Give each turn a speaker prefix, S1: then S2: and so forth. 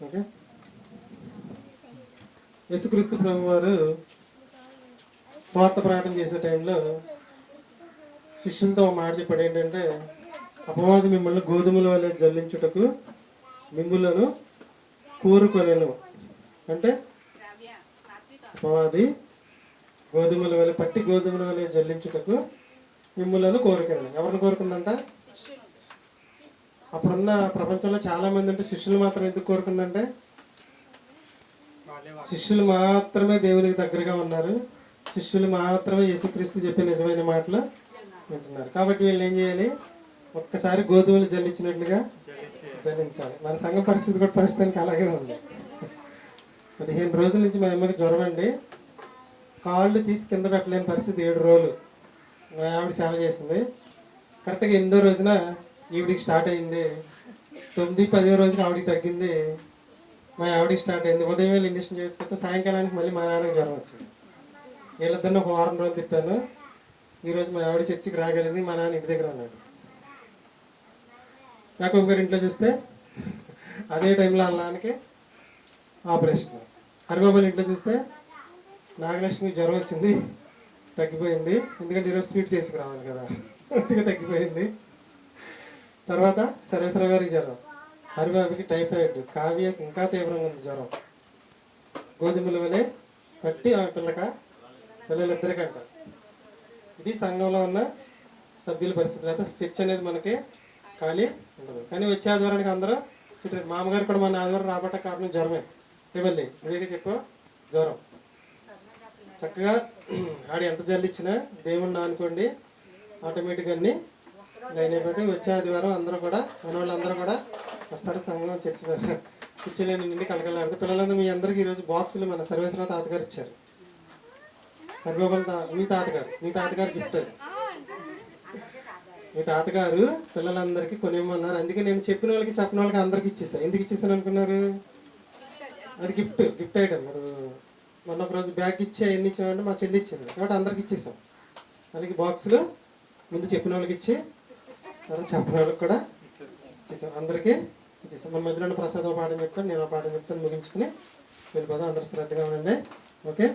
S1: Okay, యేసుక్రీస్తు ప్రభు వారు స్వార్థ ప్రకటన చేసే టైంలో శిష్యులతో ఒక మాట చెప్పాడు. ఏంటంటే, అపవాది మిమ్మల్ని గోధుమల వలె జల్లించుటకు మిమ్ములను కోరుకొనెను. అంటే అపవాది గోధుమల వలె పట్టి గోధుమల వలె జల్లించుటకు మిమ్ములను కోరుకొనెను. ఎవరిని కోరుకుందంట? అప్పుడున్న ప్రపంచంలో చాలా మంది అంటే శిష్యులు మాత్రం ఎందుకు కోరుకుందంటే, శిష్యులు మాత్రమే దేవునికి దగ్గరగా ఉన్నారు, శిష్యులు మాత్రమే యేసుక్రీస్తు చెప్పే నిజమైన మాటలు వింటున్నారు. కాబట్టి వీళ్ళు ఏం చేయాలి? ఒక్కసారి గోధుమలు జల్లించినట్లుగా జల్లించాలి. మన సంఘ పరిస్థితి కూడా పరిస్థితికి అలాగే ఉంది. 15 రోజుల నుంచి మా అమ్మకి జ్వరం అండి. కాళ్ళు తీసి కింద పెట్టలేని పరిస్థితి. 7 రోజులు మా ఆవిడ సేవ చేసింది. కరెక్ట్గా 8వ రోజున ఈవిడికి స్టార్ట్ అయింది. 9, 10వ రోజుకి ఆవిడికి తగ్గింది. మా ఆవిడికి స్టార్ట్ అయింది. ఉదయం వేళ ఇంజక్షన్ చేయించుకుంటే సాయంకాలానికి మళ్ళీ మా నాన్నకి జ్వరం వచ్చింది. వీళ్ళిద్దరిని ఒక వారం రోజులు తిప్పాను. ఈరోజు మా ఆవిడ చర్చికి రాగలిగింది, మా నాన్న ఇంటి దగ్గర ఉన్నాడు. యాకోబు గారి ఇంట్లో చూస్తే అదే టైంలో వాళ్ళ నాన్నకి ఆపరేషన్. హరిబాబుల ఇంట్లో చూస్తే నాగలక్ష్మి జ్వరం వచ్చింది, తగ్గిపోయింది. ఎందుకంటే ఈరోజు స్వీట్ చేసుకురావాలి కదా, అందుకే తగ్గిపోయింది. తర్వాత సర్వేశ్వర గారికి జ్వరం, హరిబాబుకి టైఫాయిడ్, కావ్యకి ఇంకా తీవ్రంగా ఉంది జ్వరం. గోధుమల వలె పట్టి ఆమె పిల్లలిద్దరికంట. ఇది సంఘంలో ఉన్న సభ్యుల పరిస్థితి. అయితే చర్చ్ అనేది మనకి ఖాళీ ఉండదు. కానీ వచ్చే ఆదివారానికి అందరూ చుట్టూ. మామగారు కూడా మన ఆదివారం రాబట్ట కారణం జ్వరమే. ఇవ్వండి, నువ్వే చెప్పు, జ్వరం. చక్కగా ఆడు ఎంత జల్లిచ్చినా దేవుణ్ణి అనుకోండి, ఆటోమేటిక్గా అన్నీ లైన్ అయిపోతే వచ్చే ఆదివారం అందరూ కూడా మన వాళ్ళందరూ కూడా వస్తారు. సంఘం చర్చ కుర్చీలేని నుండి కలకలాడితే పిల్లలందరూ మీ అందరికీ ఈరోజు బాక్సులు మన సర్వేశ్వర తాతగారు ఇచ్చారు. హరిబాబుల మీ తాతగారు గిఫ్ట్ అది. మీ తాతగారు పిల్లలందరికీ కొనిమ్మన్నారు. అందుకే నేను చెప్పిన వాళ్ళకి చెప్పిన వాళ్ళకి అందరికి ఇచ్చేసాను. ఎందుకు ఇచ్చేసాను అనుకున్నారు? అది గిఫ్ట్ ఐటమ్. మొన్న ఒక రోజు బ్యాగ్ ఇచ్చి అవన్నీ ఇచ్చామంటే మా చెల్లి ఇచ్చింది, కాబట్టి అందరికి ఇచ్చేసాం. అలాగే బాక్సులు ముందు చెప్పిన వాళ్ళకి ఇచ్చి తర్వాత చెప్పిన వాళ్ళకి కూడా ఇచ్చేసాం. అందరికీ ఇచ్చేసాం. మన మధ్యలో ప్రసాదం పాఠం చెప్తాను, నేను పాఠం చెప్తాను, ముగించుకుని వెళ్ళిపోదాం. అందరూ శ్రద్ధగా ఉండండి. ఓకే.